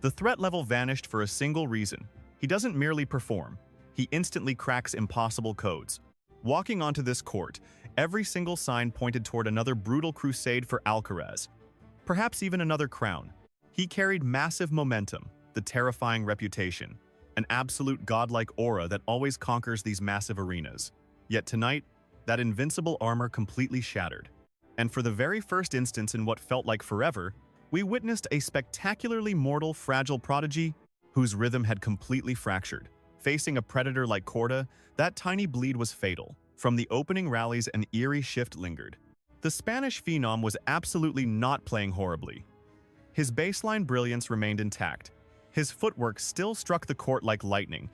The threat level vanished for a single reason. He doesn't merely perform, he instantly cracks impossible codes. Walking onto this court, every single sign pointed toward another brutal crusade for Alcaraz. Perhaps even another crown. He carried massive momentum, the terrifying reputation, an absolute godlike aura that always conquers these massive arenas. Yet tonight, that invincible armor completely shattered. And for the very first instance in what felt like forever, we witnessed a spectacularly mortal, fragile prodigy whose rhythm had completely fractured. Facing a predator like Korda, that tiny bleed was fatal. From the opening rallies, an eerie shift lingered. The Spanish phenom was absolutely not playing horribly. His baseline brilliance remained intact. His footwork still struck the court like lightning,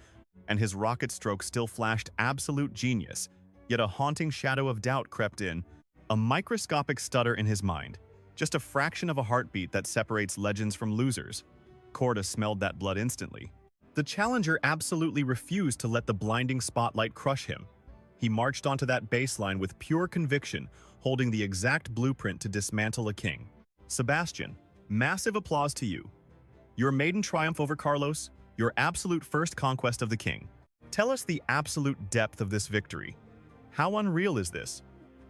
and his rocket stroke still flashed absolute genius. Yet a haunting shadow of doubt crept in, a microscopic stutter in his mind. Just a fraction of a heartbeat that separates legends from losers. Korda smelled that blood instantly. The challenger absolutely refused to let the blinding spotlight crush him. He marched onto that baseline with pure conviction, holding the exact blueprint to dismantle a king. Sebastian, massive applause to you. Your maiden triumph over Carlos, your absolute first conquest of the king. Tell us the absolute depth of this victory. How unreal is this?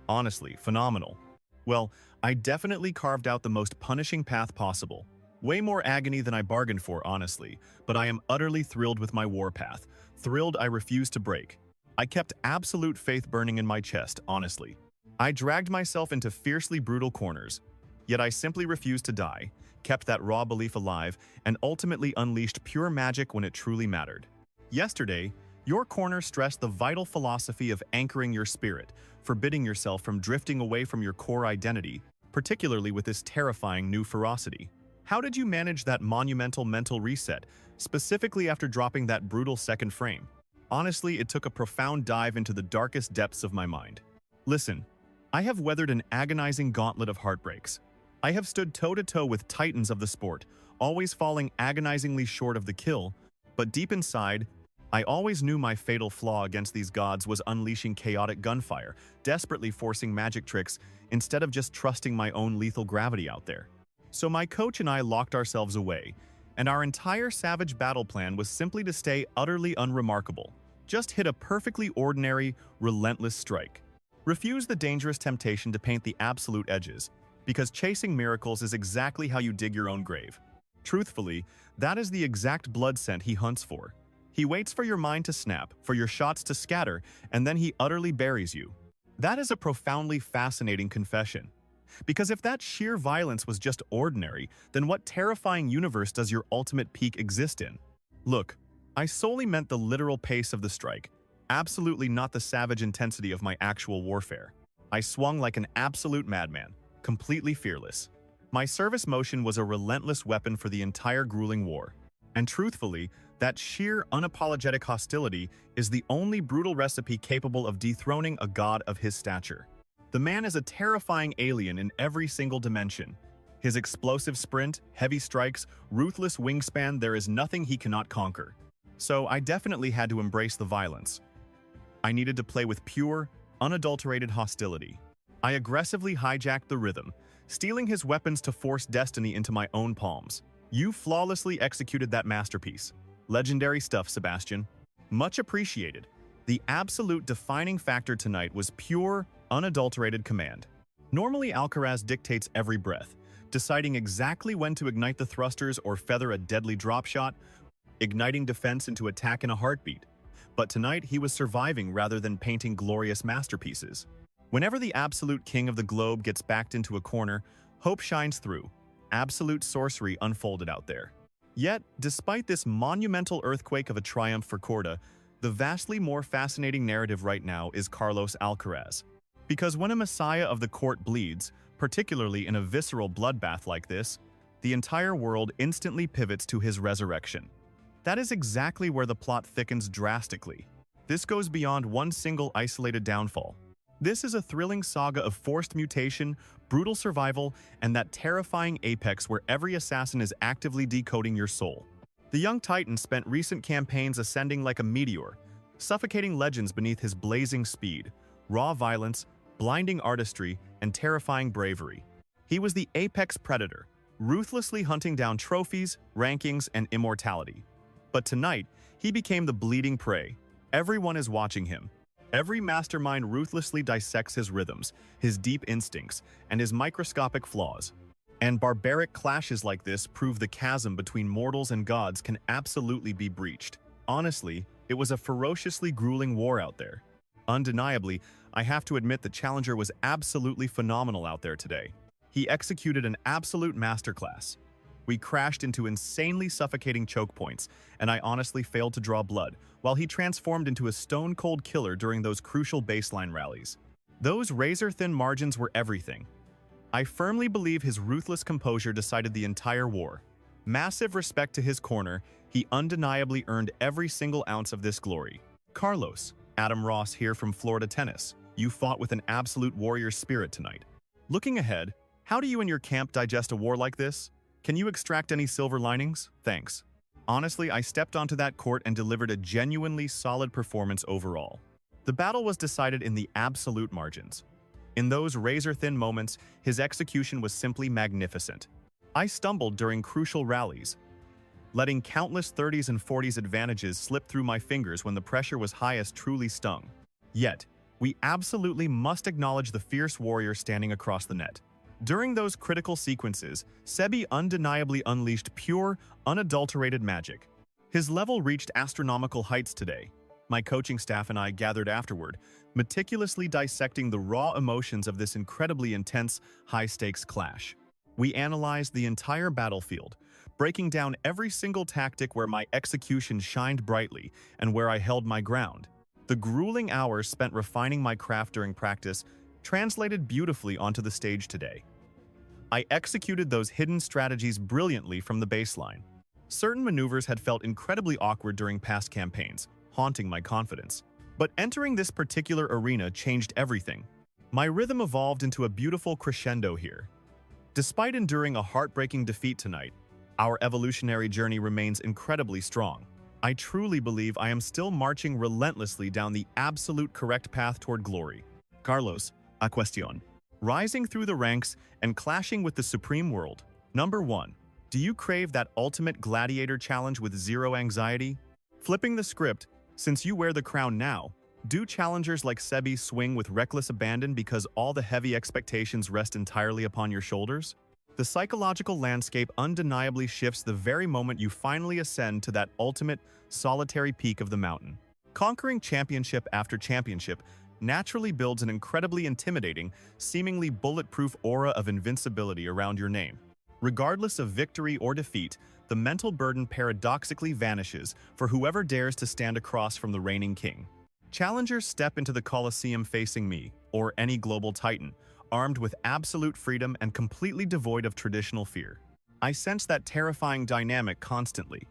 Honestly, phenomenal. Well, I definitely carved out the most punishing path possible. Way more agony than I bargained for, honestly, but I am utterly thrilled with my warpath. Thrilled I refuse to break. I kept absolute faith burning in my chest, honestly. I dragged myself into fiercely brutal corners, yet I simply refused to die, kept that raw belief alive, and ultimately unleashed pure magic when it truly mattered. Yesterday, your corner stressed the vital philosophy of anchoring your spirit, forbidding yourself from drifting away from your core identity, particularly with this terrifying new ferocity. How did you manage that monumental mental reset, specifically after dropping that brutal second frame? Honestly, it took a profound dive into the darkest depths of my mind. Listen, I have weathered an agonizing gauntlet of heartbreaks. I have stood toe-to-toe with titans of the sport, always falling agonizingly short of the kill, but deep inside, I always knew my fatal flaw against these gods was unleashing chaotic gunfire, desperately forcing magic tricks instead of just trusting my own lethal gravity out there. So my coach and I locked ourselves away, and our entire savage battle plan was simply to stay utterly unremarkable. Just hit a perfectly ordinary, relentless strike. Refuse the dangerous temptation to paint the absolute edges, because chasing miracles is exactly how you dig your own grave. Truthfully, that is the exact blood scent he hunts for. He waits for your mind to snap, for your shots to scatter, and then he utterly buries you. That is a profoundly fascinating confession. Because if that sheer violence was just ordinary, then what terrifying universe does your ultimate peak exist in? Look, I solely meant the literal pace of the strike, absolutely not the savage intensity of my actual warfare. I swung like an absolute madman, completely fearless. My service motion was a relentless weapon for the entire grueling war. And truthfully, that sheer, unapologetic hostility is the only brutal recipe capable of dethroning a god of his stature. The man is a terrifying alien in every single dimension. His explosive sprint, heavy strikes, ruthless wingspan, there is nothing he cannot conquer. So I definitely had to embrace the violence. I needed to play with pure, unadulterated hostility. I aggressively hijacked the rhythm, stealing his weapons to force destiny into my own palms. You flawlessly executed that masterpiece. Legendary stuff, Sebastian. Much appreciated. The absolute defining factor tonight was pure, unadulterated command. Normally, Alcaraz dictates every breath, deciding exactly when to ignite the thrusters or feather a deadly drop shot, igniting defense into attack in a heartbeat. But tonight, he was surviving rather than painting glorious masterpieces. Whenever the absolute king of the globe gets backed into a corner, hope shines through. Absolute sorcery unfolded out there. Yet, despite this monumental earthquake of a triumph for Korda, the vastly more fascinating narrative right now is Carlos Alcaraz. Because when a messiah of the court bleeds, particularly in a visceral bloodbath like this, the entire world instantly pivots to his resurrection. That is exactly where the plot thickens drastically. This goes beyond one single isolated downfall. This is a thrilling saga of forced mutation, brutal survival, and that terrifying apex where every assassin is actively decoding your soul. The young titan spent recent campaigns ascending like a meteor, suffocating legends beneath his blazing speed, raw violence, blinding artistry, and terrifying bravery. He was the apex predator, ruthlessly hunting down trophies, rankings, and immortality. But tonight, he became the bleeding prey. Everyone is watching him. Every mastermind ruthlessly dissects his rhythms, his deep instincts, and his microscopic flaws. And barbaric clashes like this prove the chasm between mortals and gods can absolutely be breached. Honestly, it was a ferociously grueling war out there. Undeniably, I have to admit the challenger was absolutely phenomenal out there today. He executed an absolute masterclass. We crashed into insanely suffocating choke points, and I honestly failed to draw blood, while he transformed into a stone-cold killer during those crucial baseline rallies. Those razor-thin margins were everything. I firmly believe his ruthless composure decided the entire war. Massive respect to his corner, he undeniably earned every single ounce of this glory. Carlos, Adam Ross here from Florida Tennis. You fought with an absolute warrior spirit tonight. Looking ahead, how do you and your camp digest a war like this? Can you extract any silver linings? Thanks. Honestly, I stepped onto that court and delivered a genuinely solid performance overall. The battle was decided in the absolute margins. In those razor-thin moments, his execution was simply magnificent. I stumbled during crucial rallies, letting countless 30s and 40s advantages slip through my fingers when the pressure was highest truly stung. Yet, we absolutely must acknowledge the fierce warrior standing across the net. During those critical sequences, Sebi undeniably unleashed pure, unadulterated magic. His level reached astronomical heights today. My coaching staff and I gathered afterward, meticulously dissecting the raw emotions of this incredibly intense, high-stakes clash. We analyzed the entire battlefield, breaking down every single tactic where my execution shined brightly and where I held my ground. The grueling hours spent refining my craft during practice translated beautifully onto the stage today. I executed those hidden strategies brilliantly from the baseline. Certain maneuvers had felt incredibly awkward during past campaigns, haunting my confidence. But entering this particular arena changed everything. My rhythm evolved into a beautiful crescendo here. Despite enduring a heartbreaking defeat tonight, our evolutionary journey remains incredibly strong. I truly believe I am still marching relentlessly down the absolute correct path toward glory. Carlos, a cuestión. Rising through the ranks and clashing with the supreme world. Number 1. Do you crave that ultimate gladiator challenge with zero anxiety? Flipping the script, since you wear the crown now, do challengers like Sebi swing with reckless abandon because all the heavy expectations rest entirely upon your shoulders? The psychological landscape undeniably shifts the very moment you finally ascend to that ultimate, solitary peak of the mountain. Conquering championship after championship naturally builds an incredibly intimidating, seemingly bulletproof aura of invincibility around your name. Regardless of victory or defeat, the mental burden paradoxically vanishes for whoever dares to stand across from the reigning king. Challengers step into the Colosseum facing me, or any global titan, armed with absolute freedom and completely devoid of traditional fear. I sense that terrifying dynamic constantly.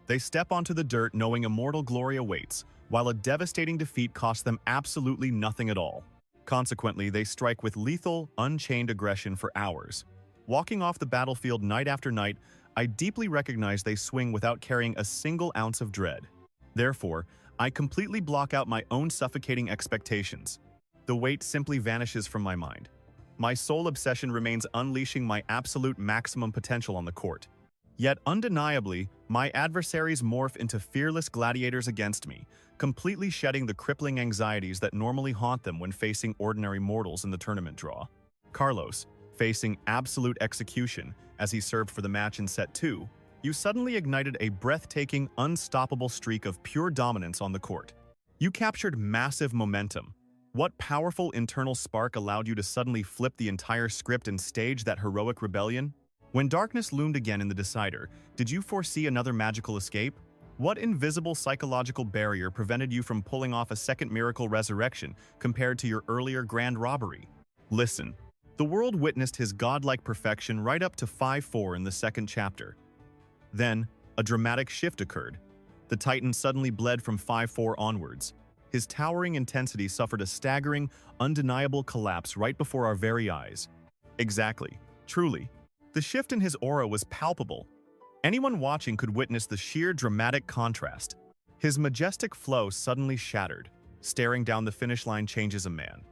They step onto the dirt knowing immortal glory awaits, while a devastating defeat costs them absolutely nothing at all. Consequently, they strike with lethal, unchained aggression for hours. Walking off the battlefield night after night, I deeply recognize they swing without carrying a single ounce of dread. Therefore, I completely block out my own suffocating expectations. The weight simply vanishes from my mind. My sole obsession remains unleashing my absolute maximum potential on the court. Yet undeniably, my adversaries morph into fearless gladiators against me, completely shedding the crippling anxieties that normally haunt them when facing ordinary mortals in the tournament draw. Carlos, facing absolute execution as he served for the match in set 2, you suddenly ignited a breathtaking, unstoppable streak of pure dominance on the court. You captured massive momentum. What powerful internal spark allowed you to suddenly flip the entire script and stage that heroic rebellion? When darkness loomed again in the decider, did you foresee another magical escape? What invisible psychological barrier prevented you from pulling off a second miracle resurrection compared to your earlier grand robbery? Listen, the world witnessed his godlike perfection right up to 5-4 in the second chapter. Then, a dramatic shift occurred. The Titan suddenly bled from 5-4 onwards. His towering intensity suffered a staggering, undeniable collapse right before our very eyes. Exactly. Truly. The shift in his aura was palpable. Anyone watching could witness the sheer dramatic contrast. His majestic flow suddenly shattered. Staring down the finish line changes a man.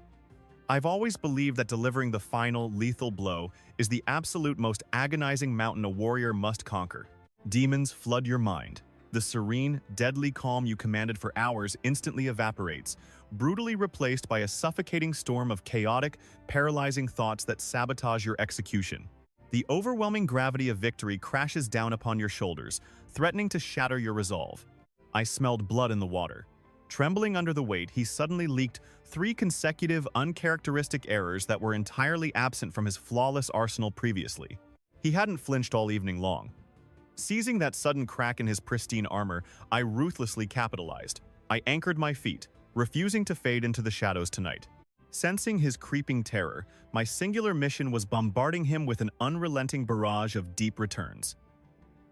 I've always believed that delivering the final, lethal blow is the absolute most agonizing mountain a warrior must conquer. Demons flood your mind. The serene, deadly calm you commanded for hours instantly evaporates, brutally replaced by a suffocating storm of chaotic, paralyzing thoughts that sabotage your execution. The overwhelming gravity of victory crashes down upon your shoulders, threatening to shatter your resolve. I smelled blood in the water. Trembling under the weight, he suddenly leaked 3 consecutive, uncharacteristic errors that were entirely absent from his flawless arsenal previously. He hadn't flinched all evening long. Seizing that sudden crack in his pristine armor, I ruthlessly capitalized. I anchored my feet, refusing to fade into the shadows tonight. Sensing his creeping terror, my singular mission was bombarding him with an unrelenting barrage of deep returns.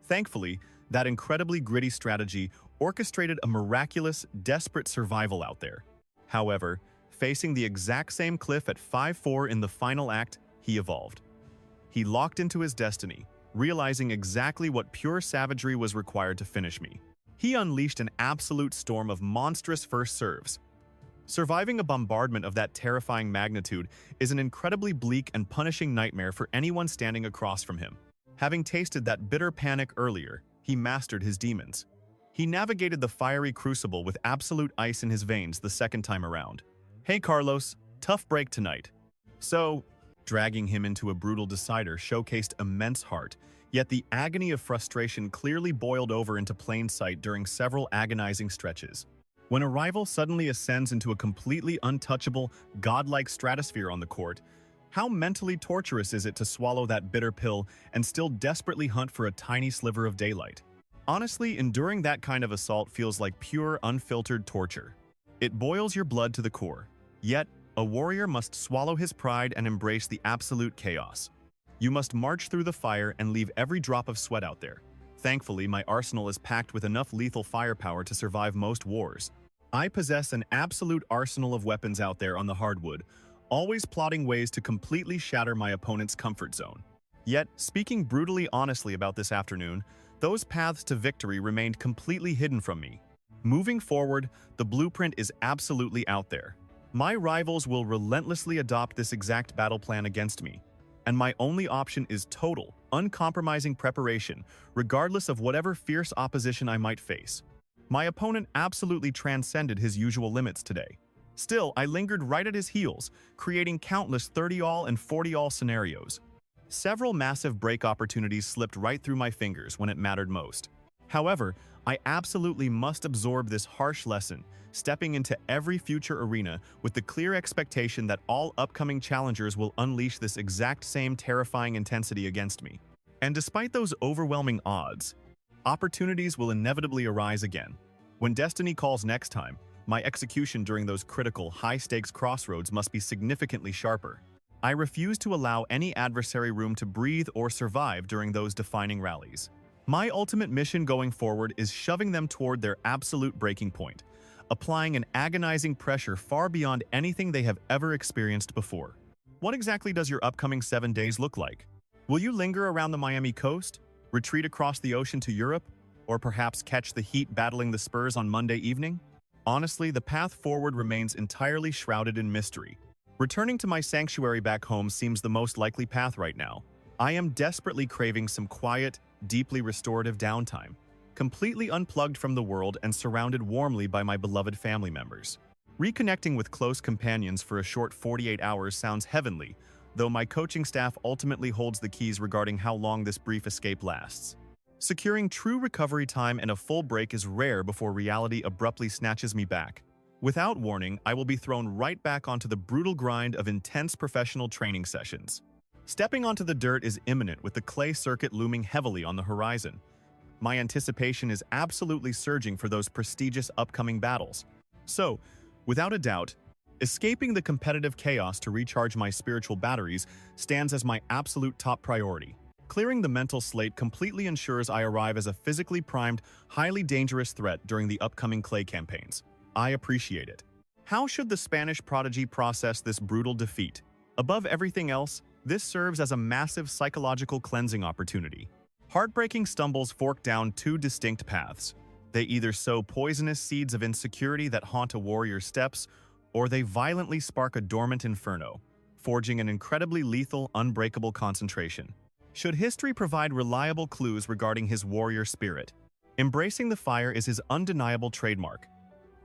Thankfully, that incredibly gritty strategy orchestrated a miraculous, desperate survival out there. However, facing the exact same cliff at 5-4 in the final act, he evolved. He locked into his destiny, realizing exactly what pure savagery was required to finish me. He unleashed an absolute storm of monstrous first serves. Surviving a bombardment of that terrifying magnitude is an incredibly bleak and punishing nightmare for anyone standing across from him. Having tasted that bitter panic earlier, he mastered his demons. He navigated the fiery crucible with absolute ice in his veins the second time around. "Hey Carlos, tough break tonight." So, dragging him into a brutal decider showcased immense heart, yet the agony of frustration clearly boiled over into plain sight during several agonizing stretches. When a rival suddenly ascends into a completely untouchable, godlike stratosphere on the court, how mentally torturous is it to swallow that bitter pill and still desperately hunt for a tiny sliver of daylight? Honestly, enduring that kind of assault feels like pure, unfiltered torture. It boils your blood to the core. Yet, a warrior must swallow his pride and embrace the absolute chaos. You must march through the fire and leave every drop of sweat out there. Thankfully, my arsenal is packed with enough lethal firepower to survive most wars. I possess an absolute arsenal of weapons out there on the hardwood, always plotting ways to completely shatter my opponent's comfort zone. Yet, speaking brutally honestly about this afternoon, those paths to victory remained completely hidden from me. Moving forward, the blueprint is absolutely out there. My rivals will relentlessly adopt this exact battle plan against me, and my only option is total, uncompromising preparation, regardless of whatever fierce opposition I might face. My opponent absolutely transcended his usual limits today. Still, I lingered right at his heels, creating countless 30-all and 40-all scenarios. Several massive break opportunities slipped right through my fingers when it mattered most. However, I absolutely must absorb this harsh lesson, stepping into every future arena with the clear expectation that all upcoming challengers will unleash this exact same terrifying intensity against me. And despite those overwhelming odds, opportunities will inevitably arise again. When destiny calls next time, my execution during those critical, high-stakes crossroads must be significantly sharper. I refuse to allow any adversary room to breathe or survive during those defining rallies. My ultimate mission going forward is shoving them toward their absolute breaking point, applying an agonizing pressure far beyond anything they have ever experienced before. What exactly does your upcoming 7 days look like? Will you linger around the Miami coast, retreat across the ocean to Europe, or perhaps catch the heat battling the Spurs on Monday evening? Honestly, the path forward remains entirely shrouded in mystery. Returning to my sanctuary back home seems the most likely path right now. I am desperately craving some quiet, deeply restorative downtime, completely unplugged from the world and surrounded warmly by my beloved family members. Reconnecting with close companions for a short 48 hours sounds heavenly, though my coaching staff ultimately holds the keys regarding how long this brief escape lasts. Securing true recovery time and a full break is rare before reality abruptly snatches me back. Without warning, I will be thrown right back onto the brutal grind of intense professional training sessions. Stepping onto the dirt is imminent with the clay circuit looming heavily on the horizon. My anticipation is absolutely surging for those prestigious upcoming battles. So, without a doubt, escaping the competitive chaos to recharge my spiritual batteries stands as my absolute top priority. Clearing the mental slate completely ensures I arrive as a physically primed, highly dangerous threat during the upcoming clay campaigns. I appreciate it. How should the Spanish prodigy process this brutal defeat? Above everything else, this serves as a massive psychological cleansing opportunity. Heartbreaking stumbles fork down 2 distinct paths. They either sow poisonous seeds of insecurity that haunt a warrior's steps, or they violently spark a dormant inferno, forging an incredibly lethal, unbreakable concentration. Should history provide reliable clues regarding his warrior spirit, embracing the fire is his undeniable trademark.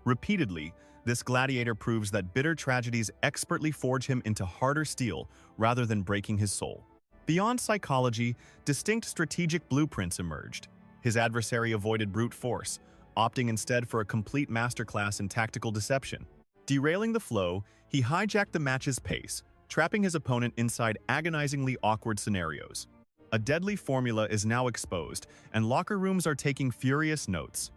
Repeatedly, this gladiator proves that bitter tragedies expertly forge him into harder steel rather than breaking his soul. Beyond psychology, distinct strategic blueprints emerged. His adversary avoided brute force, opting instead for a complete masterclass in tactical deception. Derailing the flow, he hijacked the match's pace, trapping his opponent inside agonizingly awkward scenarios. A deadly formula is now exposed, and locker rooms are taking furious notes.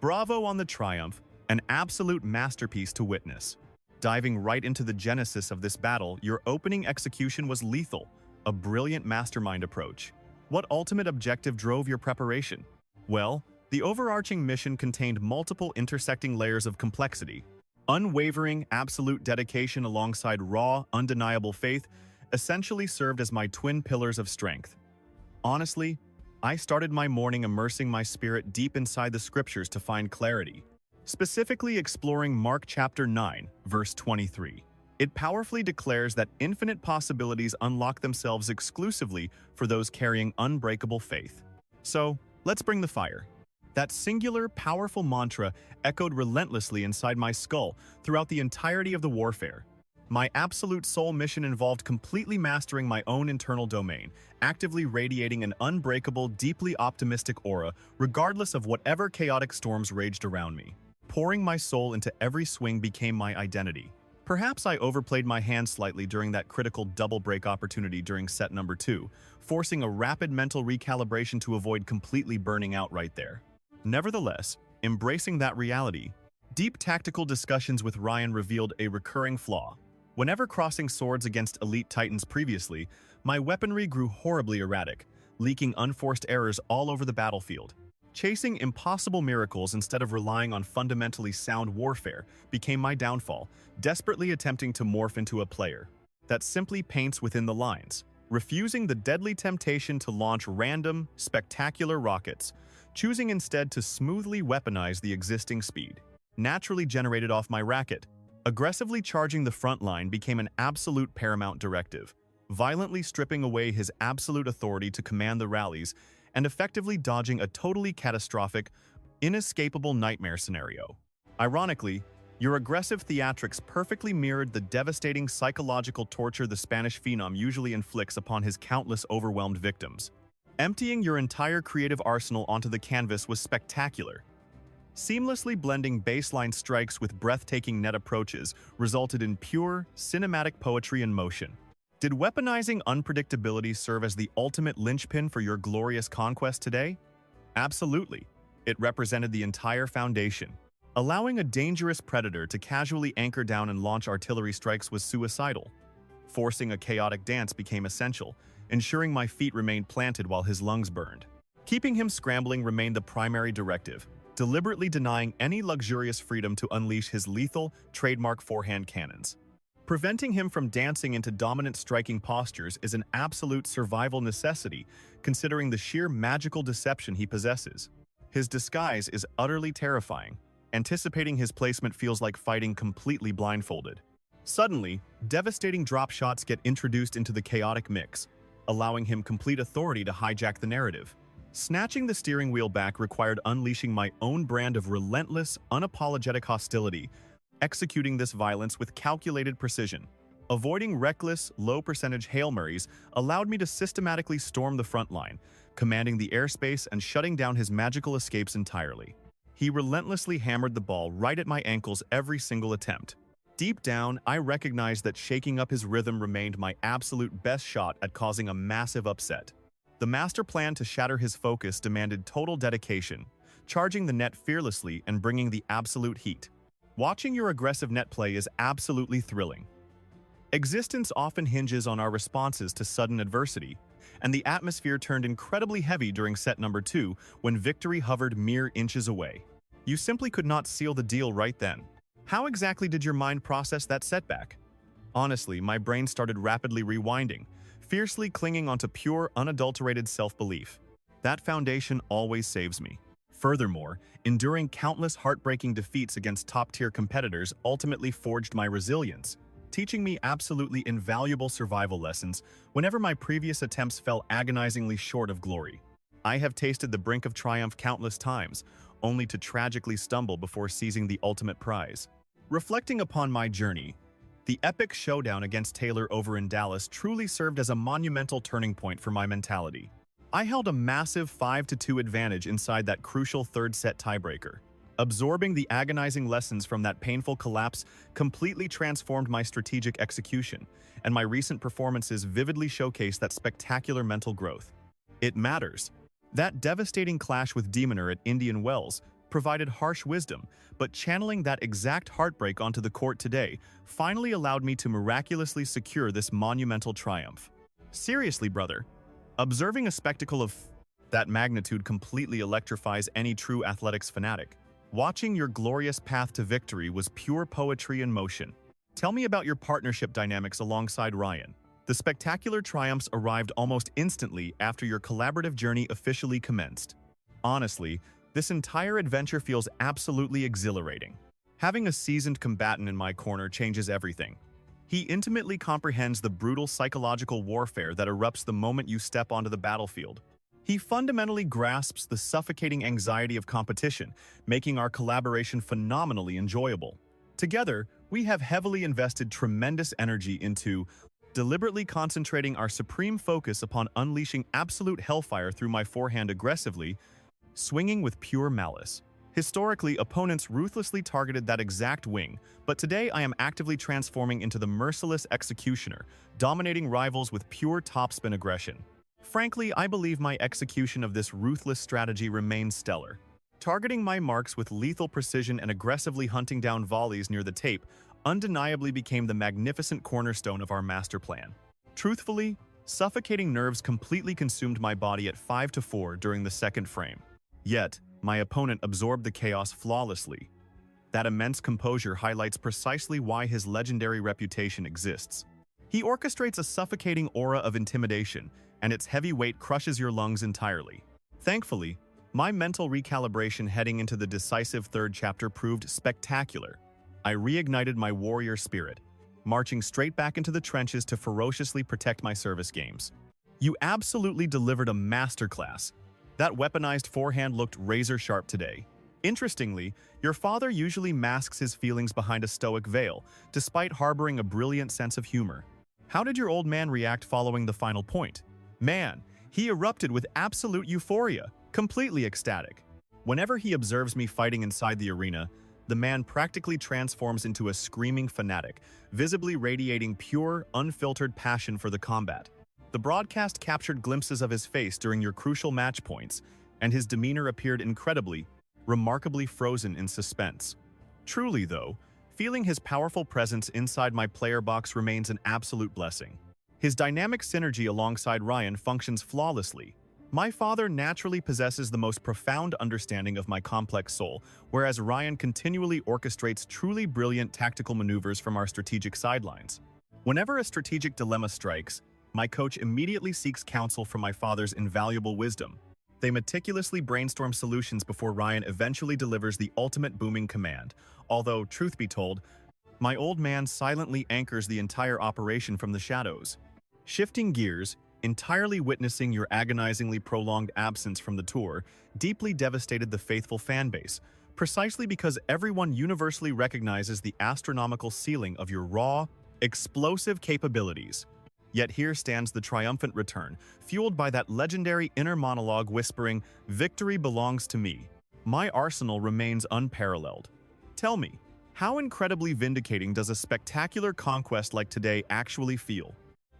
Bravo on the triumph, an absolute masterpiece to witness. Diving right into the genesis of this battle, your opening execution was lethal, a brilliant mastermind approach. What ultimate objective drove your preparation? Well, the overarching mission contained multiple intersecting layers of complexity. Unwavering, absolute dedication alongside raw, undeniable faith essentially served as my twin pillars of strength. Honestly, I started my morning immersing my spirit deep inside the scriptures to find clarity, specifically exploring Mark chapter 9, verse 23. It powerfully declares that infinite possibilities unlock themselves exclusively for those carrying unbreakable faith. So, let's bring the fire. That singular, powerful mantra echoed relentlessly inside my skull throughout the entirety of the warfare. My absolute soul mission involved completely mastering my own internal domain, actively radiating an unbreakable, deeply optimistic aura regardless of whatever chaotic storms raged around me. Pouring my soul into every swing became my identity. Perhaps I overplayed my hand slightly during that critical double break opportunity during set number 2, forcing a rapid mental recalibration to avoid completely burning out right there. Nevertheless, embracing that reality, deep tactical discussions with Ryan revealed a recurring flaw. Whenever crossing swords against elite titans previously, my weaponry grew horribly erratic, leaking unforced errors all over the battlefield. Chasing impossible miracles instead of relying on fundamentally sound warfare became my downfall, desperately attempting to morph into a player that simply paints within the lines, refusing the deadly temptation to launch random, spectacular rockets, choosing instead to smoothly weaponize the existing speed, naturally generated off my racket. Aggressively charging the front line became an absolute paramount directive, violently stripping away his absolute authority to command the rallies and effectively dodging a totally catastrophic, inescapable nightmare scenario. Ironically, your aggressive theatrics perfectly mirrored the devastating psychological torture the Spanish phenom usually inflicts upon his countless overwhelmed victims. Emptying your entire creative arsenal onto the canvas was spectacular. Seamlessly blending baseline strikes with breathtaking net approaches resulted in pure, cinematic poetry in motion. Did weaponizing unpredictability serve as the ultimate linchpin for your glorious conquest today? Absolutely. It represented the entire foundation. Allowing a dangerous predator to casually anchor down and launch artillery strikes was suicidal. Forcing a chaotic dance became essential, ensuring my feet remained planted while his lungs burned. Keeping him scrambling remained the primary directive, deliberately denying any luxurious freedom to unleash his lethal, trademark forehand cannons. Preventing him from dancing into dominant striking postures is an absolute survival necessity, considering the sheer magical deception he possesses. His disguise is utterly terrifying. Anticipating his placement feels like fighting completely blindfolded. Suddenly, devastating drop shots get introduced into the chaotic mix, allowing him complete authority to hijack the narrative. Snatching the steering wheel back required unleashing my own brand of relentless, unapologetic hostility, executing this violence with calculated precision. Avoiding reckless, low-percentage Hail Marys allowed me to systematically storm the front line, commanding the airspace and shutting down his magical escapes entirely. He relentlessly hammered the ball right at my ankles every single attempt. Deep down, I recognized that shaking up his rhythm remained my absolute best shot at causing a massive upset. The master plan to shatter his focus demanded total dedication, charging the net fearlessly and bringing the absolute heat. Watching your aggressive net play is absolutely thrilling. Existence often hinges on our responses to sudden adversity, and the atmosphere turned incredibly heavy during set number 2 when victory hovered mere inches away. You simply could not seal the deal right then. How exactly did your mind process that setback? Honestly, my brain started rapidly rewinding, fiercely clinging onto pure, unadulterated self-belief. That foundation always saves me. Furthermore, enduring countless heartbreaking defeats against top-tier competitors ultimately forged my resilience, teaching me absolutely invaluable survival lessons whenever my previous attempts fell agonizingly short of glory. I have tasted the brink of triumph countless times, only to tragically stumble before seizing the ultimate prize. Reflecting upon my journey, the epic showdown against Taylor over in Dallas truly served as a monumental turning point for my mentality. I held a massive 5-2 advantage inside that crucial third-set tiebreaker. Absorbing the agonizing lessons from that painful collapse completely transformed my strategic execution, and my recent performances vividly showcase that spectacular mental growth. It matters. That devastating clash with Demoner at Indian Wells provided harsh wisdom, but channeling that exact heartbreak onto the court today finally allowed me to miraculously secure this monumental triumph. Seriously, brother. Observing a spectacle of that magnitude completely electrifies any true athletics fanatic. Watching your glorious path to victory was pure poetry in motion. Tell me about your partnership dynamics alongside Ryan. The spectacular triumphs arrived almost instantly after your collaborative journey officially commenced. Honestly, this entire adventure feels absolutely exhilarating. Having a seasoned combatant in my corner changes everything. He intimately comprehends the brutal psychological warfare that erupts the moment you step onto the battlefield. He fundamentally grasps the suffocating anxiety of competition, making our collaboration phenomenally enjoyable. Together, we have heavily invested tremendous energy into deliberately concentrating our supreme focus upon unleashing absolute hellfire through my forehand aggressively, swinging with pure malice. Historically, opponents ruthlessly targeted that exact wing, but today I am actively transforming into the merciless executioner, dominating rivals with pure topspin aggression. Frankly, I believe my execution of this ruthless strategy remains stellar. Targeting my marks with lethal precision and aggressively hunting down volleys near the tape undeniably became the magnificent cornerstone of our master plan. Truthfully, suffocating nerves completely consumed my body at 5-4 during the second frame. Yet, my opponent absorbed the chaos flawlessly. That immense composure highlights precisely why his legendary reputation exists. He orchestrates a suffocating aura of intimidation, and its heavy weight crushes your lungs entirely. Thankfully, my mental recalibration heading into the decisive third chapter proved spectacular. I reignited my warrior spirit, marching straight back into the trenches to ferociously protect my service games. You absolutely delivered a masterclass. That weaponized forehand looked razor-sharp today. Interestingly, your father usually masks his feelings behind a stoic veil, despite harboring a brilliant sense of humor. How did your old man react following the final point? Man, he erupted with absolute euphoria, completely ecstatic. Whenever he observes me fighting inside the arena, the man practically transforms into a screaming fanatic, visibly radiating pure, unfiltered passion for the combat. The broadcast captured glimpses of his face during your crucial match points, and his demeanor appeared incredibly, remarkably frozen in suspense. Truly, though, feeling his powerful presence inside my player box remains an absolute blessing. His dynamic synergy alongside Ryan functions flawlessly. My father naturally possesses the most profound understanding of my complex soul, whereas Ryan continually orchestrates truly brilliant tactical maneuvers from our strategic sidelines. Whenever a strategic dilemma strikes, my coach immediately seeks counsel from my father's invaluable wisdom. They meticulously brainstorm solutions before Ryan eventually delivers the ultimate booming command, although, truth be told, my old man silently anchors the entire operation from the shadows. Shifting gears, entirely witnessing your agonizingly prolonged absence from the tour deeply devastated the faithful fanbase, precisely because everyone universally recognizes the astronomical ceiling of your raw, explosive capabilities. Yet here stands the triumphant return, fueled by that legendary inner monologue whispering, "Victory belongs to me." My arsenal remains unparalleled. Tell me, how incredibly vindicating does a spectacular conquest like today actually feel?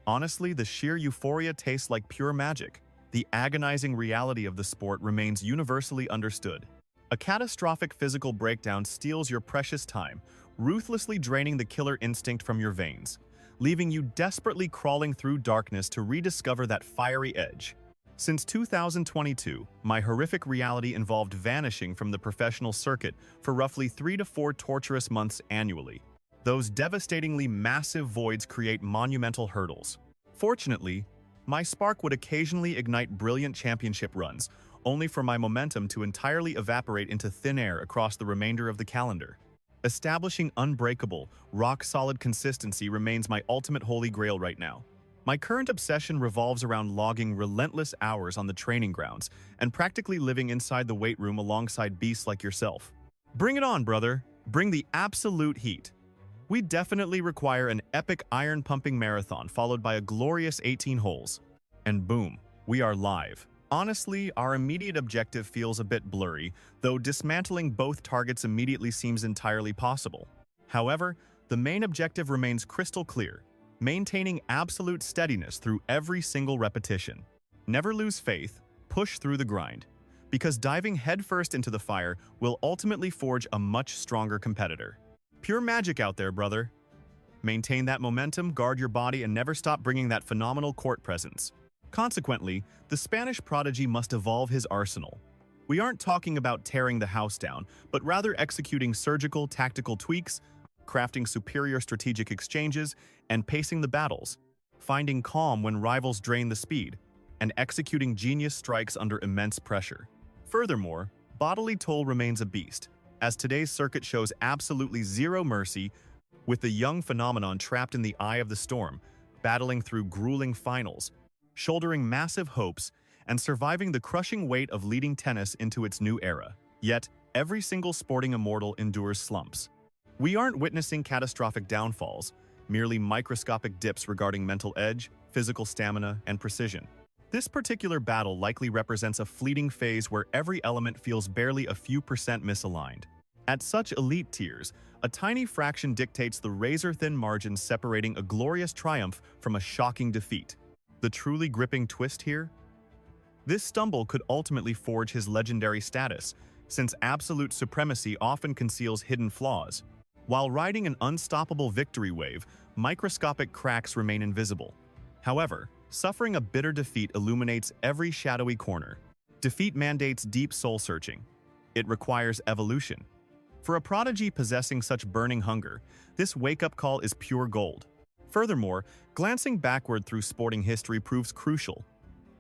Honestly, the sheer euphoria tastes like pure magic. The agonizing reality of the sport remains universally understood. A catastrophic physical breakdown steals your precious time, ruthlessly draining the killer instinct from your veins, leaving you desperately crawling through darkness to rediscover that fiery edge. Since 2022, my horrific reality involved vanishing from the professional circuit for roughly 3 to 4 torturous months annually. Those devastatingly massive voids create monumental hurdles. Fortunately, my spark would occasionally ignite brilliant championship runs, only for my momentum to entirely evaporate into thin air across the remainder of the calendar. Establishing unbreakable, rock-solid consistency remains my ultimate holy grail right now. My current obsession revolves around logging relentless hours on the training grounds and practically living inside the weight room alongside beasts like yourself. Bring it on, brother. Bring the absolute heat. We definitely require an epic iron-pumping marathon followed by a glorious 18 holes. And boom, we are live. Honestly, our immediate objective feels a bit blurry, though dismantling both targets immediately seems entirely possible. However, the main objective remains crystal clear, maintaining absolute steadiness through every single repetition. Never lose faith, push through the grind, because diving headfirst into the fire will ultimately forge a much stronger competitor. Pure magic out there, brother. Maintain that momentum, guard your body, and never stop bringing that phenomenal court presence. Consequently, the Spanish prodigy must evolve his arsenal. We aren't talking about tearing the house down, but rather executing surgical, tactical tweaks, crafting superior strategic exchanges, and pacing the battles, finding calm when rivals drain the speed, and executing genius strikes under immense pressure. Furthermore, bodily toll remains a beast, as today's circuit shows absolutely zero mercy, with the young phenomenon trapped in the eye of the storm, battling through grueling finals, shouldering massive hopes, and surviving the crushing weight of leading tennis into its new era. Yet, every single sporting immortal endures slumps. We aren't witnessing catastrophic downfalls, merely microscopic dips regarding mental edge, physical stamina, and precision. This particular battle likely represents a fleeting phase where every element feels barely a few percent misaligned. At such elite tiers, a tiny fraction dictates the razor-thin margins separating a glorious triumph from a shocking defeat. The truly gripping twist here? This stumble could ultimately forge his legendary status, since absolute supremacy often conceals hidden flaws. While riding an unstoppable victory wave, microscopic cracks remain invisible. However, suffering a bitter defeat illuminates every shadowy corner. Defeat mandates deep soul-searching. It requires evolution. For a prodigy possessing such burning hunger, this wake-up call is pure gold. Furthermore, glancing backward through sporting history proves crucial.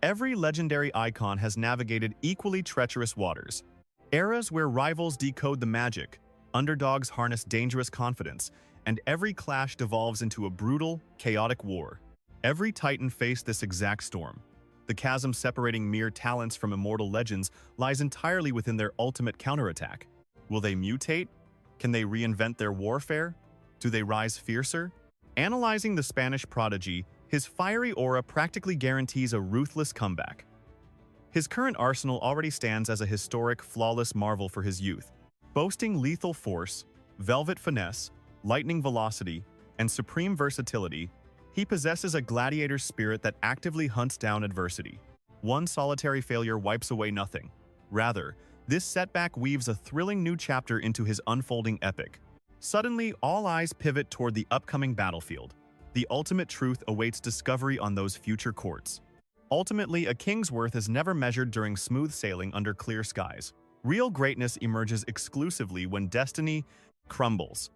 Every legendary icon has navigated equally treacherous waters. Eras where rivals decode the magic, underdogs harness dangerous confidence, and every clash devolves into a brutal, chaotic war. Every titan faced this exact storm. The chasm separating mere talents from immortal legends lies entirely within their ultimate counterattack. Will they mutate? Can they reinvent their warfare? Do they rise fiercer? Analyzing the Spanish prodigy, his fiery aura practically guarantees a ruthless comeback. His current arsenal already stands as a historic, flawless marvel for his youth. Boasting lethal force, velvet finesse, lightning velocity, and supreme versatility, he possesses a gladiator's spirit that actively hunts down adversity. One solitary failure wipes away nothing. Rather, this setback weaves a thrilling new chapter into his unfolding epic. Suddenly, all eyes pivot toward the upcoming battlefield. The ultimate truth awaits discovery on those future courts. Ultimately, a king's worth is never measured during smooth sailing under clear skies. Real greatness emerges exclusively when destiny crumbles.